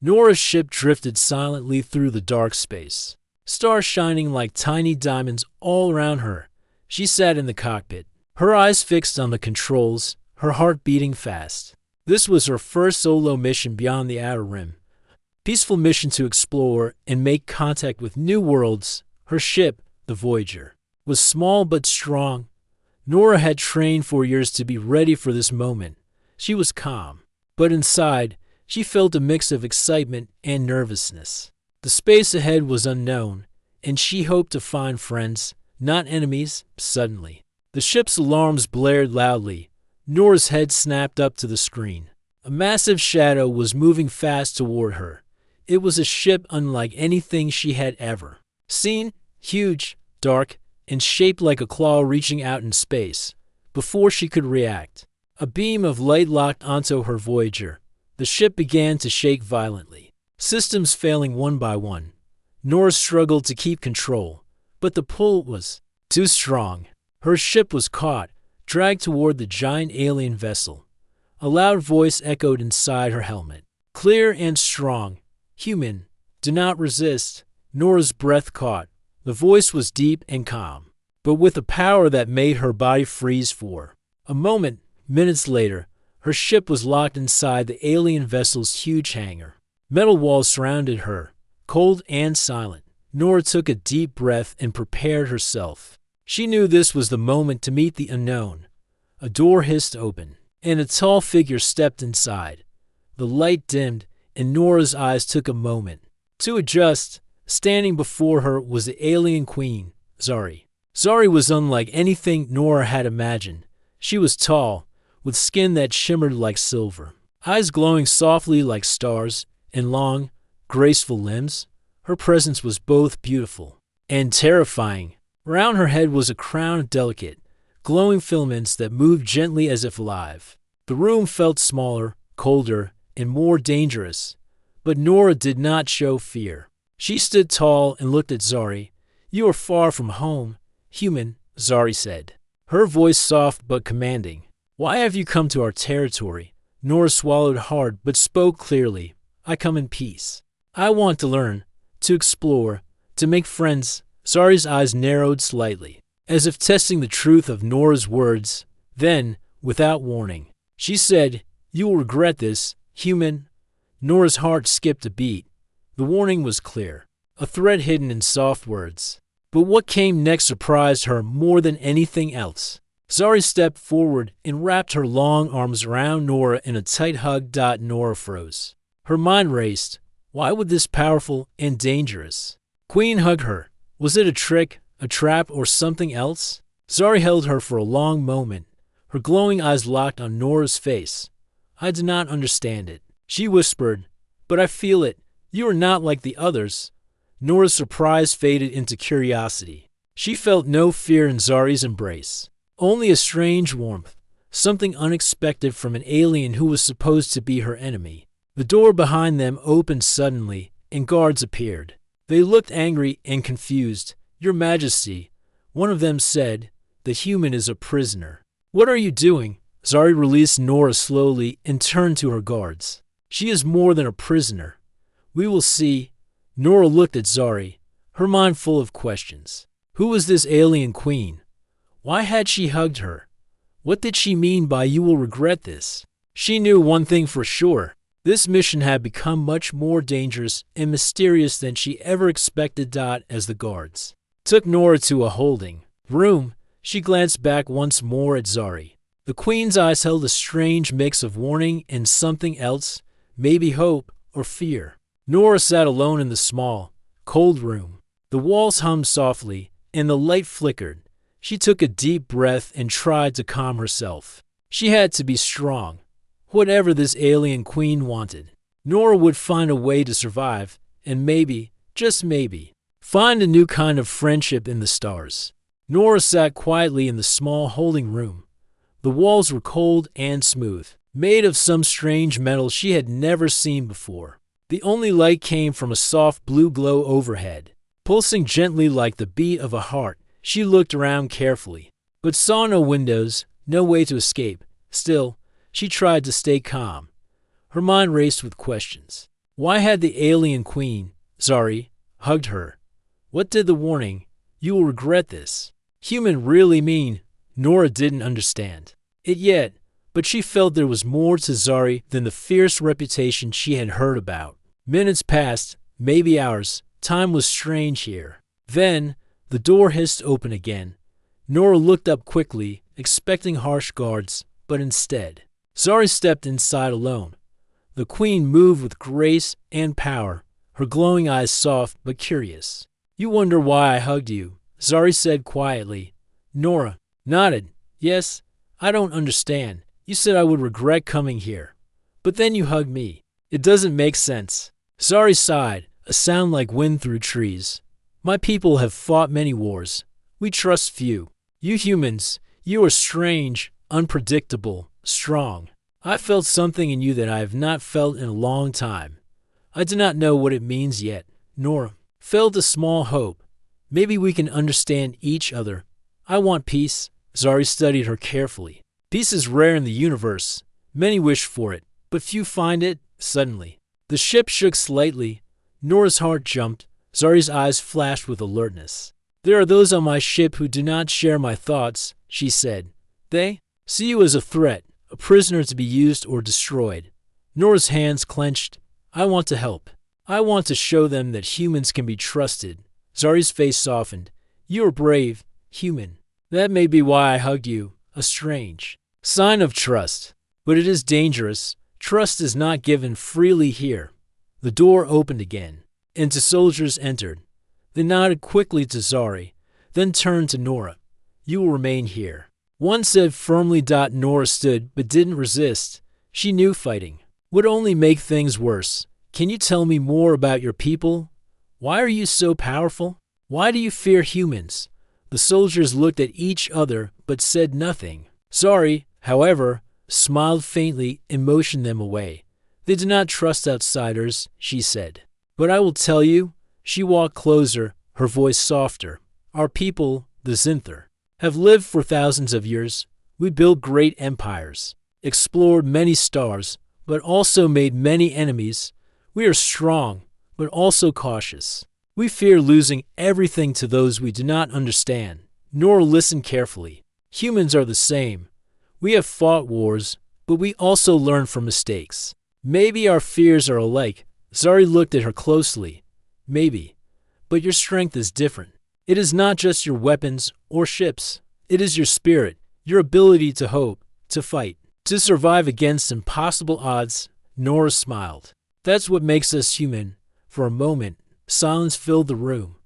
Nora's ship drifted silently through the dark space, stars shining like tiny diamonds all around her. She sat in the cockpit, her eyes fixed on the controls, her heart beating fast. This was her first solo mission beyond the Outer Rim. Peaceful mission to explore and make contact with new worlds. Her ship, the Voyager, was small but strong. Nora had trained for years to be ready for this moment. She was calm, but inside, she felt a mix of excitement and nervousness. The space ahead was unknown, and she hoped to find friends, not enemies. Suddenly, the ship's alarms blared loudly. Nora's head snapped up to the screen. A massive shadow was moving fast toward her. It was a ship unlike anything she had ever seen, huge, dark, and shaped like a claw reaching out in space. Before she could react, a beam of light locked onto her Voyager. The ship began to shake violently, systems failing one by one. Nora struggled to keep control, but the pull was too strong. Her ship was caught, dragged toward the giant alien vessel. A loud voice echoed inside her helmet, clear and strong. "Human, do not resist." Nora's breath caught. The voice was deep and calm, but with a power that made her body freeze for a moment. Minutes later, her ship was locked inside the alien vessel's huge hangar. Metal walls surrounded her, cold and silent. Nora took a deep breath and prepared herself. She knew this was the moment to meet the unknown. A door hissed open, and a tall figure stepped inside. The light dimmed, and Nora's eyes took a moment to adjust. Standing before her was the alien queen, Zari. Zari was unlike anything Nora had imagined. She was tall, with skin that shimmered like silver, eyes glowing softly like stars, and long, graceful limbs. Her presence was both beautiful and terrifying. Around her head was a crown of delicate, glowing filaments that moved gently as if alive. The room felt smaller, colder, and more dangerous, but Nora did not show fear. She stood tall and looked at Zari. "You are far from home, human," Zari said, her voice soft but commanding. "Why have you come to our territory?" Nora swallowed hard but spoke clearly. "I come in peace. I want to learn, to explore, to make friends." Zari's eyes narrowed slightly, as if testing the truth of Nora's words. Then, without warning, she said, "You will regret this, human." Nora's heart skipped a beat. The warning was clear, a threat hidden in soft words. But what came next surprised her more than anything else. Zari stepped forward and wrapped her long arms around Nora in a tight hug. Nora froze. Her mind raced. Why would this powerful and dangerous queen hug her? Was it a trick, a trap, or something else? Zari held her for a long moment, her glowing eyes locked on Nora's face. "I do not understand it," she whispered, "but I feel it. You are not like the others." Nora's surprise faded into curiosity. She felt no fear in Zari's embrace, only a strange warmth, something unexpected from an alien who was supposed to be her enemy. The door behind them opened suddenly, and guards appeared. They looked angry and confused. "Your Majesty," one of them said, "the human is a prisoner." "What are you doing?" Zari released Nora slowly and turned to her guards. "She is more than a prisoner. We will see." Nora looked at Zari, her mind full of questions. Who was this alien queen? Why had she hugged her? What did she mean by "you will regret this"? She knew one thing for sure. This mission had become much more dangerous and mysterious than she ever expected. As the guards took Nora to a holding room, she glanced back once more at Zari. The queen's eyes held a strange mix of warning and something else, maybe hope or fear. Nora sat alone in the small, cold room. The walls hummed softly, and the light flickered. She took a deep breath and tried to calm herself. She had to be strong. Whatever this alien queen wanted, Nora would find a way to survive, and maybe, just maybe, find a new kind of friendship in the stars. Nora sat quietly in the small holding room. The walls were cold and smooth, made of some strange metal she had never seen before. The only light came from a soft blue glow overhead, pulsing gently like the beat of a heart. She looked around carefully, but saw no windows, no way to escape. Still, she tried to stay calm. Her mind raced with questions. Why had the alien queen, Zari, hugged her? What did the warning, "You will regret this," human really mean? Nora didn't understand it yet, but she felt there was more to Zari than the fierce reputation she had heard about. Minutes passed, maybe hours. Time was strange here. Then, the door hissed open again. Nora looked up quickly, expecting harsh guards, but instead, Zari stepped inside alone. The queen moved with grace and power, her glowing eyes soft but curious. "You wonder why I hugged you," Zari said quietly. Nora nodded. "Yes, I don't understand. You said I would regret coming here. But then you hugged me. It doesn't make sense." Zari sighed, a sound like wind through trees. "My people have fought many wars. We trust few. You humans, you are strange, unpredictable, strong. I felt something in you that I have not felt in a long time. I do not know what it means yet." Nora felt a small hope. "Maybe we can understand each other. I want peace." Zari studied her carefully. "Peace is rare in the universe. Many wish for it, but few find it." Suddenly, the ship shook slightly. Nora's heart jumped. Zari's eyes flashed with alertness. "There are those on my ship who do not share my thoughts," she said. "They see you as a threat, a prisoner to be used or destroyed." Nora's hands clenched. "I want to help. I want to show them that humans can be trusted." Zari's face softened. "You are brave, human. That may be why I hugged you. A strange sign of trust. But it is dangerous. Trust is not given freely here." The door opened again, and two soldiers entered. They nodded quickly to Zari, then turned to Nora. "You will remain here," one said firmly. Nora stood, but didn't resist. She knew fighting would only make things worse. "Can you tell me more about your people? Why are you so powerful? Why do you fear humans?" The soldiers looked at each other, but said nothing. Zari, however, smiled faintly and motioned them away. "They do not trust outsiders," she said. "But I will tell you." She walked closer, her voice softer. "Our people, the Zinther, have lived for thousands of years. We built great empires, explored many stars, but also made many enemies. We are strong, but also cautious. We fear losing everything to those we do not understand." Nora listened carefully. "Humans are the same. We have fought wars, but we also learn from mistakes. Maybe our fears are alike." Zari looked at her closely. "Maybe. But your strength is different. It is not just your weapons or ships. It is your spirit, your ability to hope, to fight, to survive against impossible odds." Nora smiled. "That's what makes us human." For a moment, silence filled the room.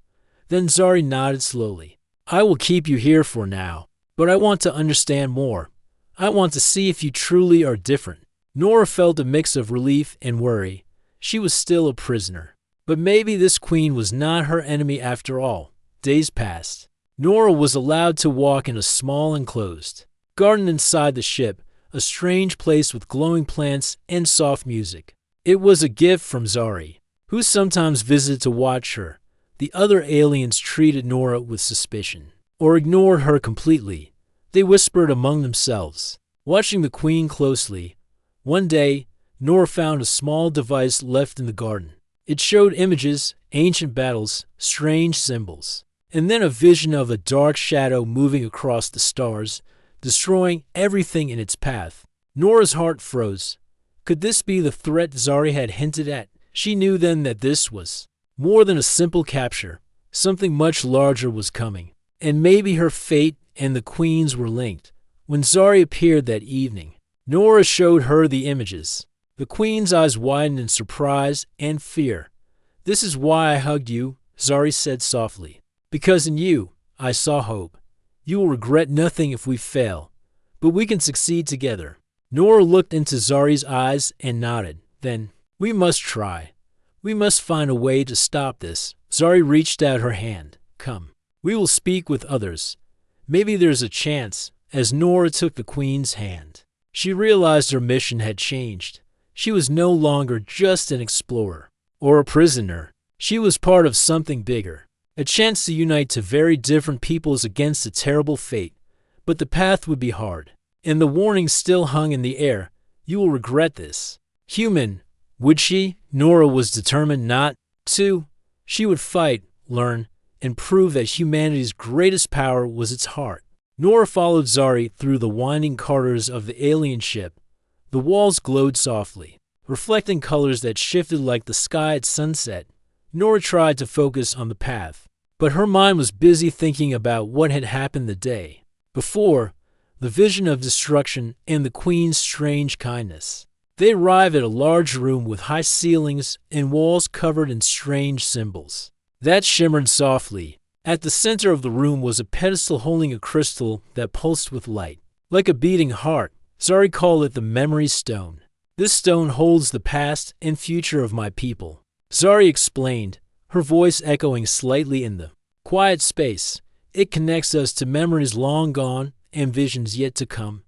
Then Zari nodded slowly. "I will keep you here for now, but I want to understand more. I want to see if you truly are different." Nora felt a mix of relief and worry. She was still a prisoner. But maybe this queen was not her enemy after all. Days passed. Nora was allowed to walk in a small enclosed garden inside the ship, a strange place with glowing plants and soft music. It was a gift from Zari, who sometimes visited to watch her. The other aliens treated Nora with suspicion, or ignored her completely. They whispered among themselves, watching the queen closely. One day, Nora found a small device left in the garden. It showed images, ancient battles, strange symbols, and then a vision of a dark shadow moving across the stars, destroying everything in its path. Nora's heart froze. Could this be the threat Zari had hinted at? She knew then that this was more than a simple capture. Something much larger was coming, and maybe her fate and the queen's were linked. When Zari appeared that evening, Nora showed her the images. The queen's eyes widened in surprise and fear. "This is why I hugged you," Zari said softly. "Because in you, I saw hope. You will regret nothing if we fail, but we can succeed together." Nora looked into Zari's eyes and nodded. Then, "We must try. We must find a way to stop this." Zari reached out her hand. "Come. We will speak with others. Maybe there's a chance." As Nora took the queen's hand, she realized her mission had changed. She was no longer just an explorer or a prisoner. She was part of something bigger, a chance to unite two very different peoples against a terrible fate. But the path would be hard, and the warning still hung in the air. "You will regret this. Human, Would she? Nora was determined not to. She would fight, learn, and prove that humanity's greatest power was its heart. Nora followed Zari through the winding corridors of the alien ship. The walls glowed softly, reflecting colors that shifted like the sky at sunset. Nora tried to focus on the path, but her mind was busy thinking about what had happened the day before, the vision of destruction and the Queen's strange kindness. They arrived at a large room with high ceilings and walls covered in strange symbols that shimmered softly. At the center of the room was a pedestal holding a crystal that pulsed with light, like a beating heart. Zari called it the Memory Stone. This stone holds the past and future of my people. Zari explained, her voice echoing slightly in the quiet space. It connects us to memories long gone and visions yet to come.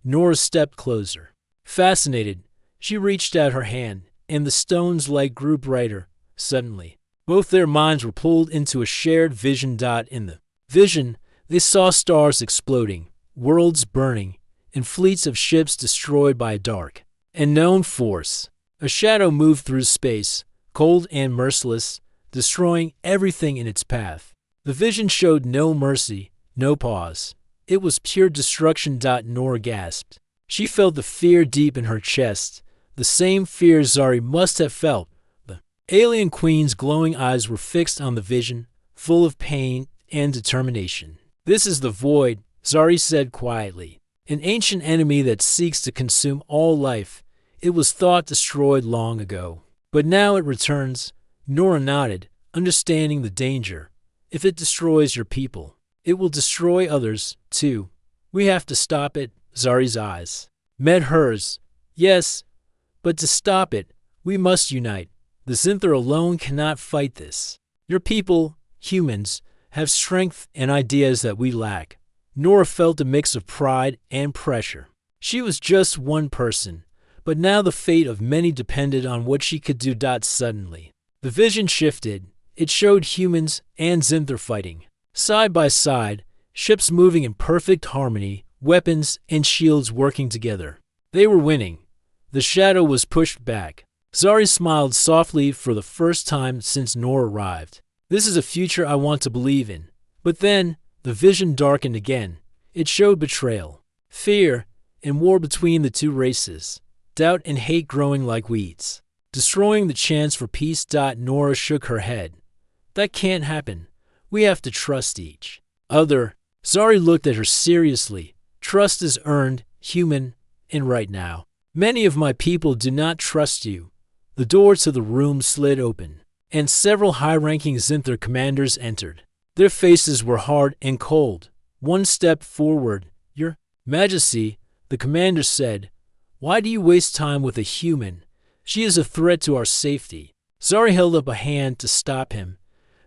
Nora stepped closer. Fascinated, she reached out her hand, and the stone's light grew brighter. Suddenly, both their minds were pulled into a shared vision. In the vision, they saw stars exploding, worlds burning, and fleets of ships destroyed by a dark, unknown force. A shadow moved through space, cold and merciless, destroying everything in its path. The vision showed no mercy, no pause. It was pure destruction. Nora gasped. She felt the fear deep in her chest, the same fear Zari must have felt. The alien queen's glowing eyes were fixed on the vision, full of pain and determination. This is the void, Zari said quietly, an ancient enemy that seeks to consume all life. It was thought destroyed long ago, but now it returns. Nora nodded, understanding the danger. If it destroys your people, it will destroy others, too. We have to stop it. Zari's eyes met hers. Yes, but to stop it, we must unite. The Zinther alone cannot fight this. Your people, humans, have strength and ideas that we lack. Nora felt a mix of pride and pressure. She was just one person, but now the fate of many depended on what she could do. Suddenly, the vision shifted. It showed humans and Zinther fighting, side by side, ships moving in perfect harmony, weapons and shields working together. They were winning. The shadow was pushed back. Zari smiled softly for the first time since Nora arrived. This is a future I want to believe in. But then, the vision darkened again. It showed betrayal, fear, and war between the two races, doubt and hate growing like weeds, destroying the chance for peace. Nora shook her head. That can't happen. We have to trust each other. Zari looked at her seriously. Trust is earned, human, and right now. Many of my people do not trust you. The door to the room slid open, and several high-ranking Zinther commanders entered. Their faces were hard and cold. One stepped forward. Your Majesty, the commander said, why do you waste time with a human? She is a threat to our safety. Zari held up a hand to stop him.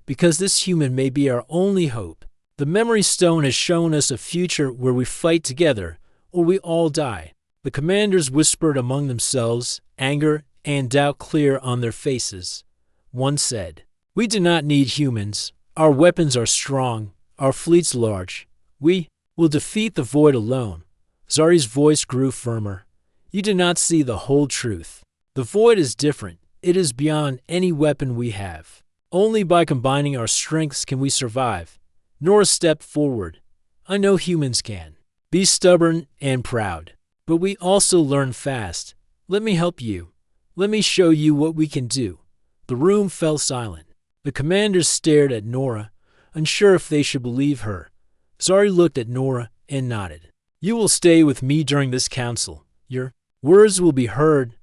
Because this human may be our only hope. The Memory Stone has shown us a future where we fight together, or we all die. The commanders whispered among themselves, anger and doubt clear on their faces. One said, we do not need humans. Our weapons are strong, our fleets large. We will defeat the void alone. Zari's voice grew firmer. You do not see the whole truth. The void is different. It is beyond any weapon we have. Only by combining our strengths can we survive. Nora stepped forward. I know humans can be stubborn and proud, but we also learn fast. Let me help you. Let me show you what we can do. The room fell silent. The commanders stared at Nora, unsure if they should believe her. Zari looked at Nora and nodded. You will stay with me during this council. Your words will be heard.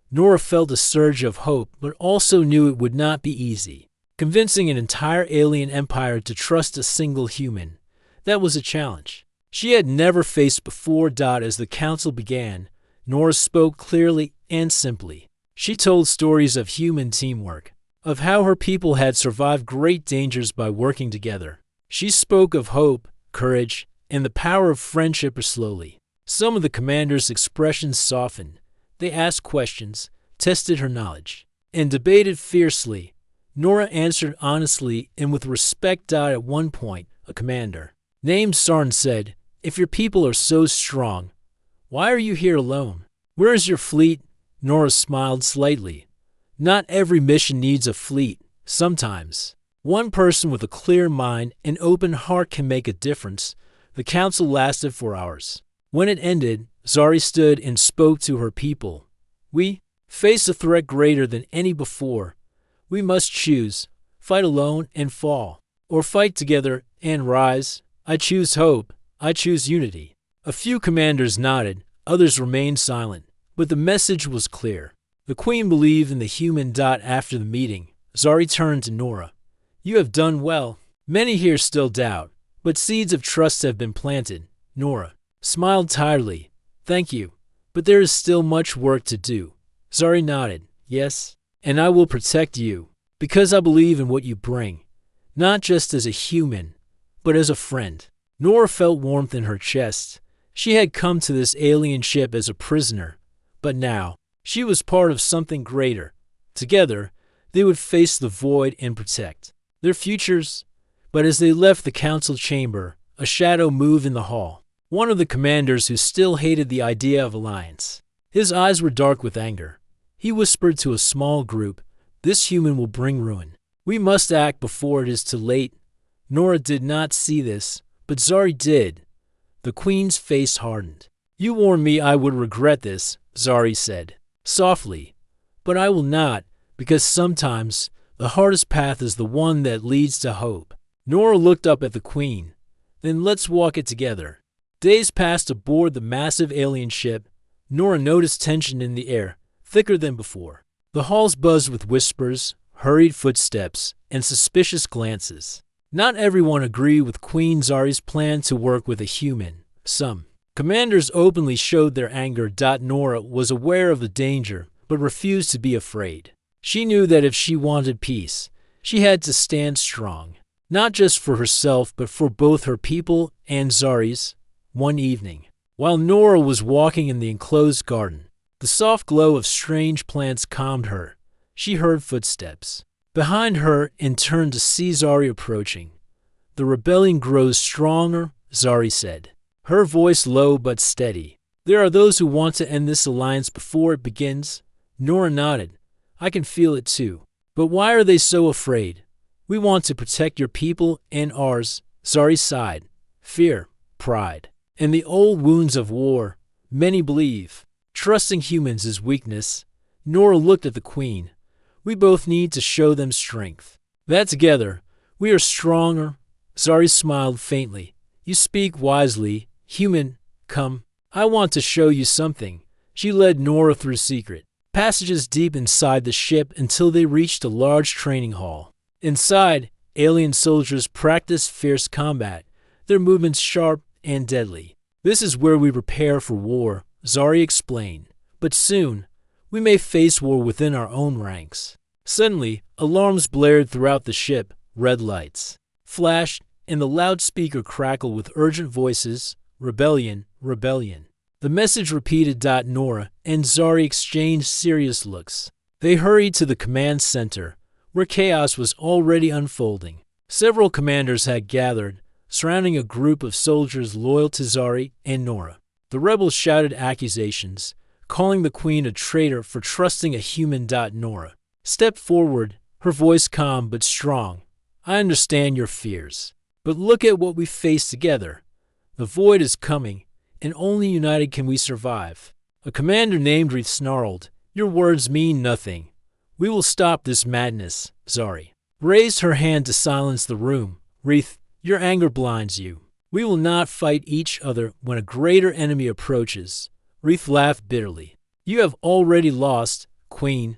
Nora felt a surge of hope, but also knew it would not be easy. Convincing an entire alien empire to trust a single human, that was a challenge she had never faced before. As the council began, Nora spoke clearly and simply. She told stories of human teamwork, of how her people had survived great dangers by working together. She spoke of hope, courage, and the power of friendship. Slowly, some of the commanders' expressions softened. They asked questions, tested her knowledge, and debated fiercely. Nora answered honestly and with respect. At one point, a commander named Sarn said, if your people are so strong, why are you here alone? Where is your fleet? Nora smiled slightly. Not every mission needs a fleet. Sometimes one person with a clear mind and open heart can make a difference. The council lasted for hours. When it ended, Zari stood and spoke to her people. We face a threat greater than any before. We must choose, fight alone and fall, or fight together and rise. I choose hope. I choose unity. A few commanders nodded, others remained silent, but the message was clear. The Queen believed in the human. After the meeting, Zari turned to Nora. You have done well. Many here still doubt, but seeds of trust have been planted. Nora smiled tiredly. Thank you, but there is still much work to do. Zari nodded. Yes, and I will protect you, because I believe in what you bring, not just as a human, but as a friend. Nora felt warmth in her chest. She had come to this alien ship as a prisoner, but now she was part of something greater. Together, they would face the void and protect their futures. But as they left the council chamber, a shadow moved in the hall. One of the commanders who still hated the idea of alliance. His eyes were dark with anger. He whispered to a small group, "This human will bring ruin. We must act before it is too late." Nora did not see this, but Zari did. The Queen's face hardened. You warned me I would regret this, Zari said, softly. But I will not, because sometimes the hardest path is the one that leads to hope. Nora looked up at the Queen. Then let's walk it together. Days passed aboard the massive alien ship. Nora noticed tension in the air, thicker than before. The halls buzzed with whispers, hurried footsteps, and suspicious glances. Not everyone agreed with Queen Zari's plan to work with a human. Some commanders openly showed their anger. Nora was aware of the danger, but refused to be afraid. She knew that if she wanted peace, she had to stand strong, not just for herself, but for both her people and Zari's. One evening, while Nora was walking in the enclosed garden, the soft glow of strange plants calmed her. She heard footsteps behind her and turned to see Zari approaching. The rebellion grows stronger, Zari said, her voice low but steady. There are those who want to end this alliance before it begins. Nora nodded. I can feel it too. But why are they so afraid? We want to protect your people and ours, Zari sighed. Fear, pride, and the old wounds of war. Many believe trusting humans is weakness. Nora looked at the Queen. We both need to show them strength. That together, we are stronger. Zari smiled faintly. You speak wisely. Human, come. I want to show you something. She led Nora through secret passages deep inside the ship until they reached a large training hall. Inside, alien soldiers practiced fierce combat, their movements sharp and deadly. This is where we prepare for war, Zari explained. But soon, we may face war within our own ranks. Suddenly, alarms blared throughout the ship. Red lights flashed, and the loudspeaker crackled with urgent voices. Rebellion, rebellion. The message repeated. Nora and Zari exchanged serious looks. They hurried to the command center, where chaos was already unfolding. Several commanders had gathered, surrounding a group of soldiers loyal to Zari and Nora. The rebels shouted accusations, calling the Queen a traitor for trusting a human. Nora stepped forward, her voice calm but strong. I understand your fears, but look at what we face together. The void is coming, and only united can we survive. A commander named Reith snarled, Your words mean nothing. We will stop this madness, Zari raised her hand to silence the room. Reith, your anger blinds you. We will not fight each other when a greater enemy approaches. Reith laughed bitterly. You have already lost, Queen.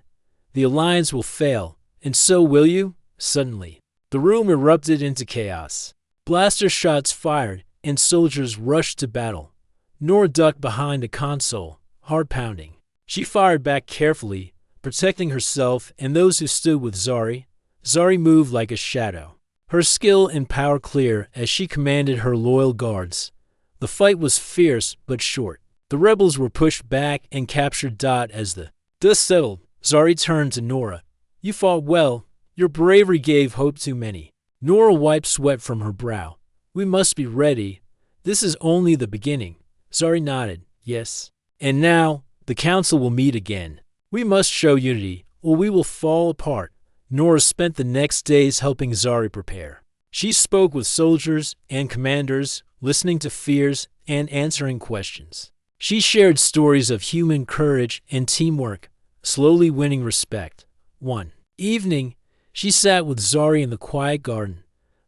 The alliance will fail, and so will you? Suddenly, the room erupted into chaos. Blaster shots fired, and soldiers rushed to battle. Nora ducked behind a console, heart pounding. She fired back carefully, protecting herself and those who stood with Zari. Zari moved like a shadow, her skill and power clear as she commanded her loyal guards. The fight was fierce but short. The rebels were pushed back and captured. As the dust settled, Zari turned to Nora. You fought well. Your bravery gave hope to many. Nora wiped sweat from her brow. We must be ready. This is only the beginning. Zari nodded. Yes. And now, the council will meet again. We must show unity, or we will fall apart. Nora spent the next days helping Zari prepare. She spoke with soldiers and commanders, listening to fears and answering questions. She shared stories of human courage and teamwork, slowly winning respect. One evening, she sat with Zari in the quiet garden.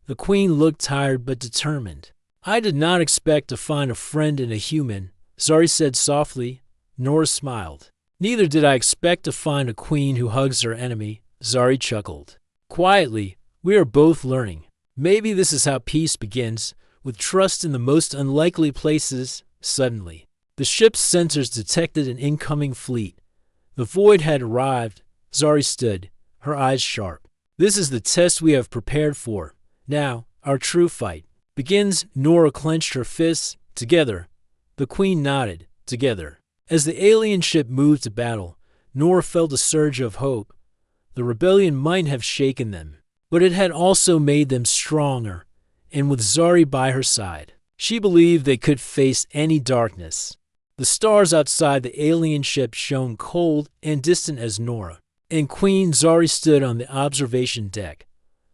The queen looked tired but determined. "I did not expect to find a friend in a human," Zari said softly. Nora smiled. "Neither did I expect to find a queen who hugs her enemy," Zari chuckled. Quietly, "We are both learning. Maybe this is how peace begins, with trust in the most unlikely places." Suddenly, the ship's sensors detected an incoming fleet. The void had arrived. Zari stood, her eyes sharp. "This is the test we have prepared for. Now, our true fight begins." Nora clenched her fists. "Together." The queen nodded. "Together." As the alien ship moved to battle, Nora felt a surge of hope. The rebellion might have shaken them, but it had also made them stronger, and with Zari by her side, she believed they could face any darkness. The stars outside the alien ship shone cold and distant as Nora and Queen Zari stood on the observation deck.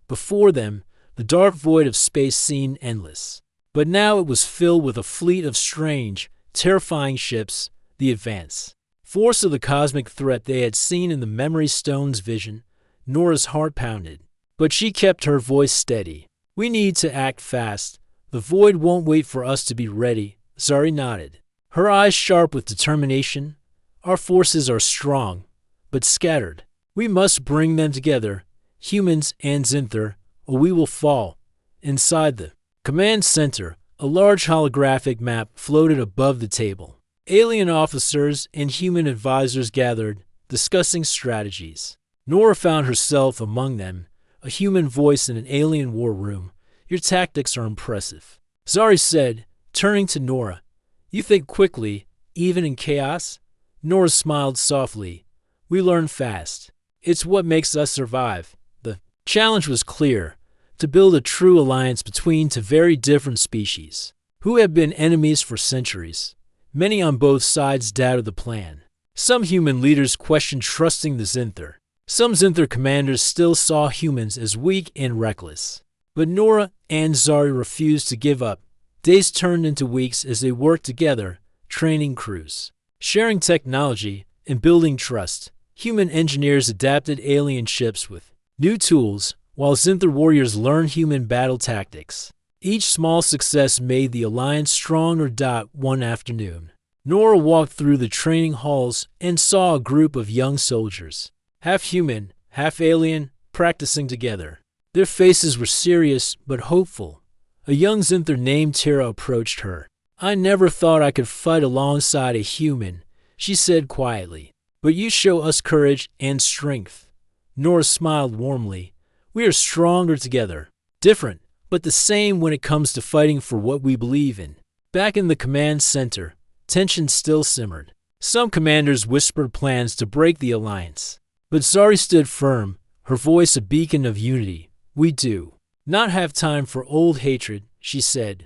Before them, the dark void of space seemed endless. But now it was filled with a fleet of strange, terrifying ships, the advance force of the cosmic threat they had seen in the Memory Stone's vision. Nora's heart pounded, but she kept her voice steady. "We need to act fast. The void won't wait for us to be ready." Zari nodded, her eyes sharp with determination. "Our forces are strong, but scattered. We must bring them together, humans and Zinther, or we will fall." Inside the command center, a large holographic map floated above the table. Alien officers and human advisors gathered, discussing strategies. Nora found herself among them, a human voice in an alien war room. "Your tactics are impressive," Zari said, turning to Nora. "You think quickly, even in chaos?" Nora smiled softly. "We learn fast. It's what makes us survive." The challenge was clear: to build a true alliance between two very different species, who have been enemies for centuries. Many on both sides doubted the plan. Some human leaders questioned trusting the Zinther. Some Zinther commanders still saw humans as weak and reckless. But Nora and Zari refused to give up. Days turned into weeks as they worked together, training crews, sharing technology, and building trust. Human engineers adapted alien ships with new tools, while Zinther warriors learned human battle tactics. Each small success made the alliance stronger. One afternoon, Nora walked through the training halls and saw a group of young soldiers, half human, half alien, practicing together. Their faces were serious but hopeful. A young Zinther named Tira approached her. "I never thought I could fight alongside a human," she said quietly. "But you show us courage and strength." Nora smiled warmly. "We are stronger together. Different, but the same when it comes to fighting for what we believe in." Back in the command center, tension still simmered. Some commanders whispered plans to break the alliance. But Zari stood firm, her voice a beacon of unity. "We do not have time for old hatred," she said.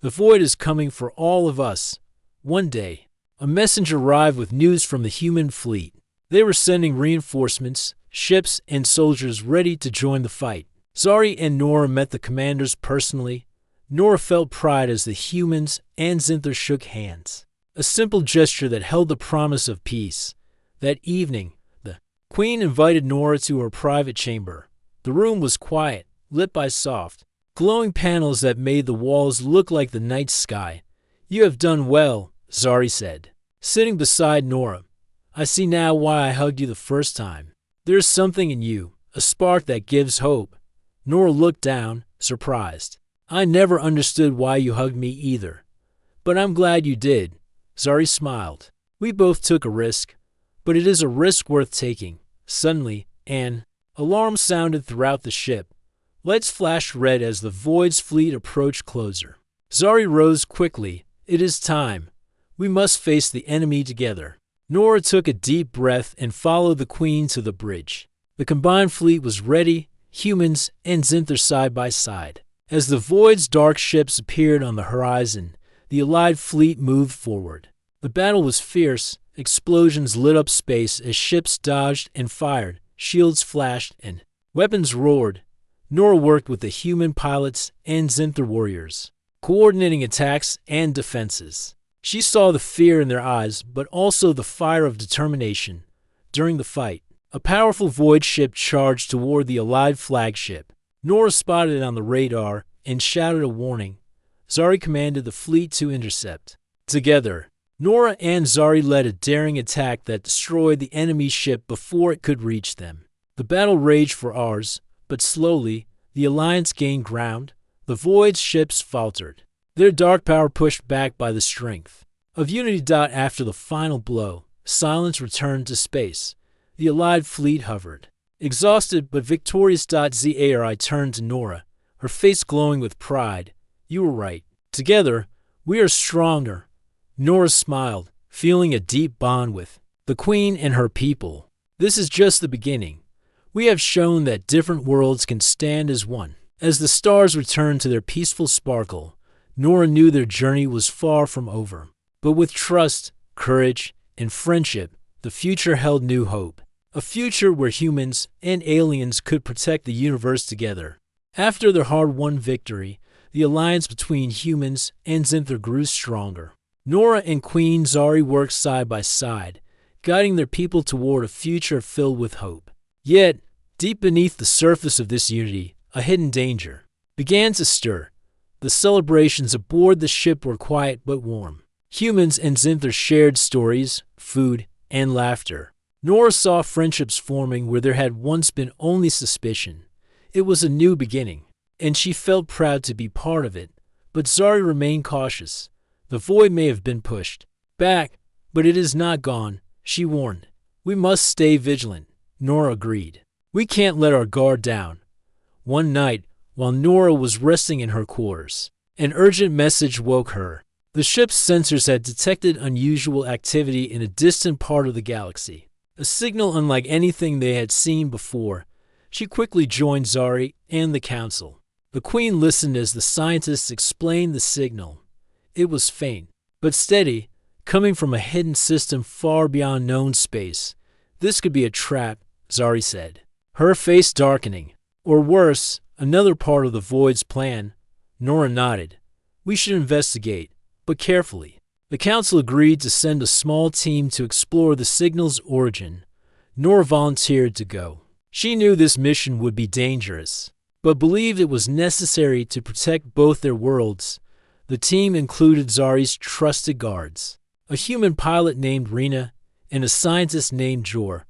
"The void is coming for all of us." One day, a messenger arrived with news from the human fleet. They were sending reinforcements, ships, and soldiers ready to join the fight. Zari and Nora met the commanders personally. Nora felt pride as the humans and Zinther shook hands, a simple gesture that held the promise of peace. That evening, the queen invited Nora to her private chamber. The room was quiet, lit by soft, glowing panels that made the walls look like the night sky. "You have done well," Zari said, sitting beside Nora. "I see now why I hugged you the first time. There's something in you, a spark that gives hope." Nora looked down, surprised. "I never understood why you hugged me either. But I'm glad you did." Zari smiled. "We both took a risk, but it is a risk worth taking." Suddenly, an alarm sounded throughout the ship. Lights flashed red as the Void's fleet approached closer. Zari rose quickly. "It is time. We must face the enemy together." Nora took a deep breath and followed the queen to the bridge. The combined fleet was ready, humans and Zinther side by side. As the Void's dark ships appeared on the horizon, the allied fleet moved forward. The battle was fierce, Explosions lit up space as ships dodged and fired, shields flashed, and weapons roared. Nora worked with the human pilots and Zinther warriors, coordinating attacks and defenses. She saw the fear in their eyes, but also the fire of determination. During the fight, a powerful void ship charged toward the Allied flagship. Nora spotted it on the radar and shouted a warning. Zari commanded the fleet to intercept. Together, Nora and Zari led a daring attack that destroyed the enemy ship before it could reach them. The battle raged for hours, but slowly, the Alliance gained ground. The Void ships faltered, their dark power pushed back by the strength of Unity. After the final blow, silence returned to space. The Allied fleet hovered, exhausted but victorious. Zari turned to Nora, her face glowing with pride. You were right. Together, we are stronger. Nora smiled, feeling a deep bond with the Queen and her people. This is just the beginning. We have shown that different worlds can stand as one. As the stars returned to their peaceful sparkle, Nora knew their journey was far from over. But with trust, courage, and friendship, the future held new hope. A future where humans and aliens could protect the universe together. After their hard-won victory, the alliance between humans and Zinther grew stronger. Nora and Queen Zari worked side by side, guiding their people toward a future filled with hope. Yet, deep beneath the surface of this unity, a hidden danger began to stir. The celebrations aboard the ship were quiet but warm. Humans and Zinther shared stories, food, and laughter. Nora saw friendships forming where there had once been only suspicion. It was a new beginning, and she felt proud to be part of it. But Zari remained cautious. The void may have been pushed back, but it is not gone, she warned. We must stay vigilant, Nora agreed. We can't let our guard down. One night, while Nora was resting in her quarters, an urgent message woke her. The ship's sensors had detected unusual activity in a distant part of the galaxy, a signal unlike anything they had seen before. She quickly joined Zari and the council. The Queen listened as the scientists explained the signal. It was faint, but steady, coming from a hidden system far beyond known space. This could be a trap, Zari said, her face darkening. Or worse, another part of the Void's plan. Nora nodded. We should investigate, but carefully. The council agreed to send a small team to explore the signal's origin. Nora volunteered to go. She knew this mission would be dangerous, but believed it was necessary to protect both their worlds. The team included Zari's trusted guards, a human pilot named Rena and a scientist named Jor,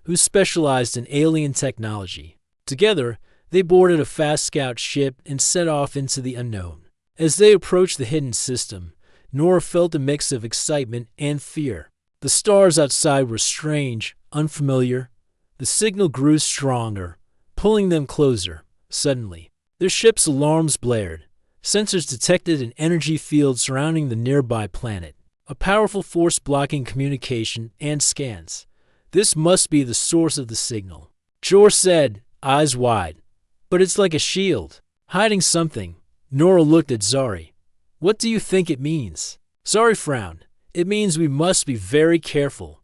who specialized in alien technology. Together, they boarded a fast scout ship and set off into the unknown. As they approached the hidden system, Nora felt a mix of excitement and fear. The stars outside were strange, unfamiliar. The signal grew stronger, pulling them closer. Suddenly, their ship's alarms blared. Sensors detected an energy field surrounding the nearby planet, a powerful force blocking communication and scans. This must be the source of the signal, Jor said, eyes wide. But it's like a shield, hiding something. Nora looked at Zari. What do you think it means? Zari frowned. It means we must be very careful.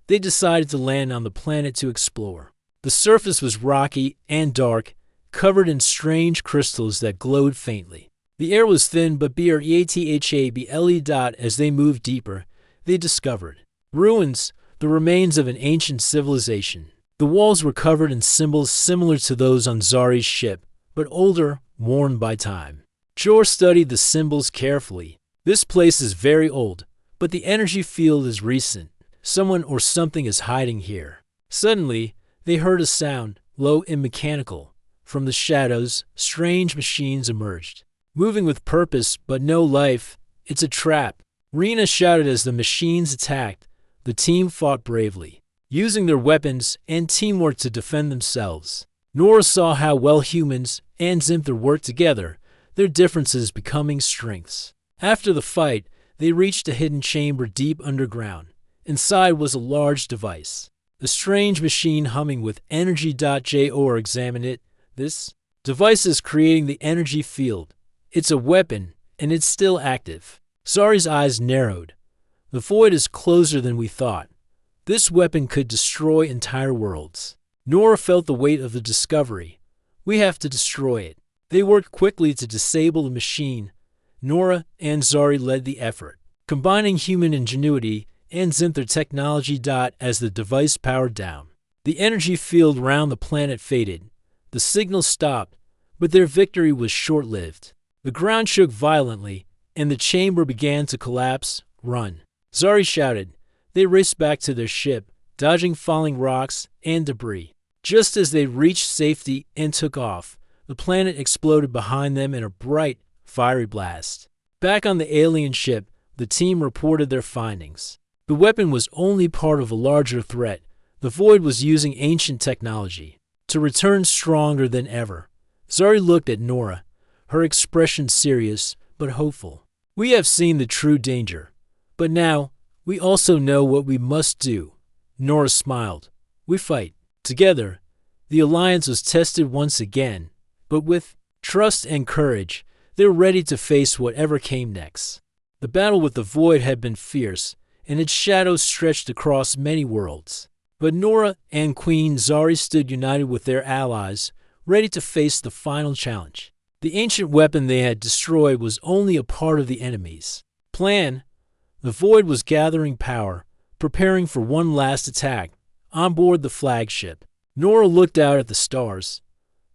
They decided to land on the planet to explore. The surface was rocky and dark, covered in strange crystals that glowed faintly. The air was thin, but as they moved deeper, they discovered ruins, the remains of an ancient civilization. The walls were covered in symbols similar to those on Zari's ship, but older, worn by time. Jor studied the symbols carefully. This place is very old, but the energy field is recent. Someone or something is hiding here. Suddenly, they heard a sound, low and mechanical. From the shadows, strange machines emerged, moving with purpose but no life. It's a trap, Rena shouted as the machines attacked. The team fought bravely, using their weapons and teamwork to defend themselves. Nora saw how well humans and Zinther worked together, their differences becoming strengths. After the fight, they reached a hidden chamber deep underground. Inside was a large device, a strange machine humming with energy. Jor examined it. This device is creating the energy field. It's a weapon, and it's still active. Zari's eyes narrowed. The void is closer than we thought. This weapon could destroy entire worlds. Nora felt the weight of the discovery. We have to destroy it. They worked quickly to disable the machine. Nora and Zari led the effort, combining human ingenuity and Zinther technology. As the device powered down, the energy field around the planet faded. The signal stopped, but their victory was short-lived. The ground shook violently, and the chamber began to collapse. Run! Zari shouted. They raced back to their ship, dodging falling rocks and debris. Just as they reached safety and took off, the planet exploded behind them in a bright, fiery blast. Back on the alien ship, the team reported their findings. The weapon was only part of a larger threat. The Void was using ancient technology to return stronger than ever. Zari looked at Nora, her expression serious but hopeful. We have seen the true danger, but now we also know what we must do. Nora smiled. We fight. Together, the alliance was tested once again, but with trust and courage, they were ready to face whatever came next. The battle with the Void had been fierce, and its shadows stretched across many worlds. But Nora and Queen Zari stood united with their allies, ready to face the final challenge. The ancient weapon they had destroyed was only a part of the enemy's plan. The Void was gathering power, preparing for one last attack. On board the flagship, Nora looked out at the stars.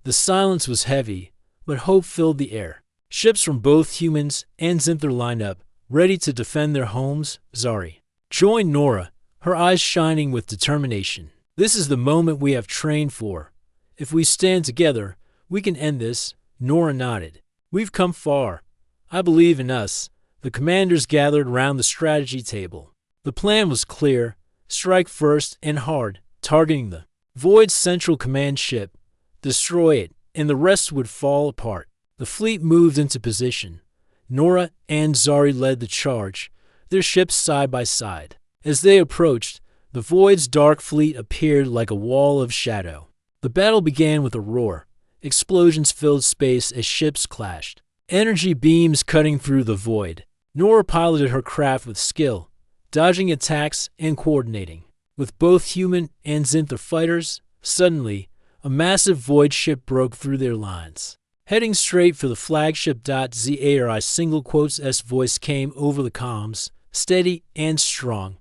The silence was heavy, but hope filled the air. Ships from both humans and Zinther lined up, ready to defend their homes. Zari joined Nora, her eyes shining with determination. This is the moment we have trained for. If we stand together, we can end this. Nora nodded. We've come far. I believe in us. The commanders gathered around the strategy table. The plan was clear. Strike first and hard, targeting the Void's central command ship. Destroy it, and the rest would fall apart. The fleet moved into position. Nora and Zari led the charge, their ships side by side. As they approached, the Void's dark fleet appeared like a wall of shadow. The battle began with a roar. Explosions filled space as ships clashed, energy beams cutting through the Void. Nora piloted her craft with skill, dodging attacks and coordinating. With both human and Zinther fighters, suddenly, a massive Void ship broke through their lines. Heading straight for the flagship. Zari single quotes S voice came over the comms, steady and strong.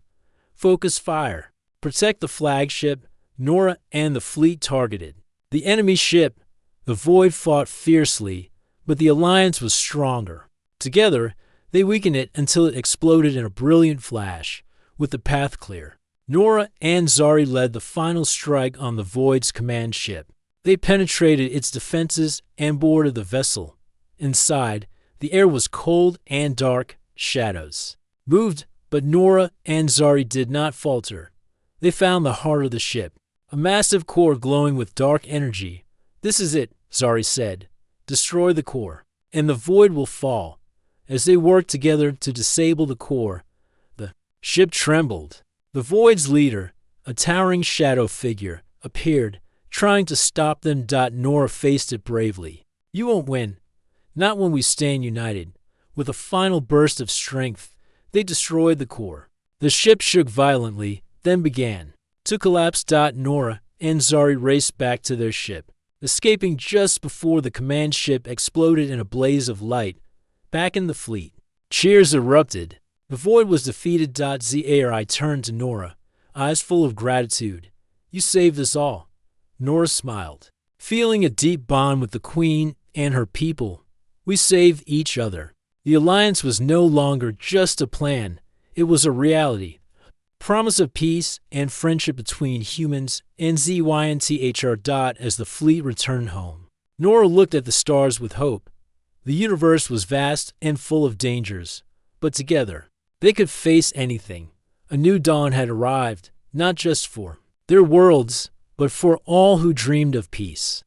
Focus fire. Protect the flagship. Nora and the fleet targeted the enemy ship. The Void fought fiercely, but the alliance was stronger. Together, they weakened it until it exploded in a brilliant flash, with the path clear. Nora and Zari led the final strike on the Void's command ship. They penetrated its defenses and boarded the vessel. Inside, the air was cold and dark. Shadows moved, but Nora and Zari did not falter. They found the heart of the ship, a massive core glowing with dark energy. This is it, Zari said. Destroy the core, and the Void will fall. As they worked together to disable the core, the ship trembled. The Void's leader, a towering shadow figure, appeared, trying to stop them. Nora faced it bravely. You won't win. Not when we stand united. With a final burst of strength, they destroyed the core. The ship shook violently, then began to collapse. Nora and Zari raced back to their ship, escaping just before the command ship exploded in a blaze of light. Back in the fleet, cheers erupted. The Void was defeated. Zari turned to Nora, eyes full of gratitude. You saved us all. Nora smiled, feeling a deep bond with the Queen and her people. We saved each other. The alliance was no longer just a plan. It was a reality. Promise of peace and friendship between humans and Zinthr. As the fleet returned home, Nora looked at the stars with hope. The universe was vast and full of dangers, but together, they could face anything. A new dawn had arrived, not just for their worlds, but for all who dreamed of peace.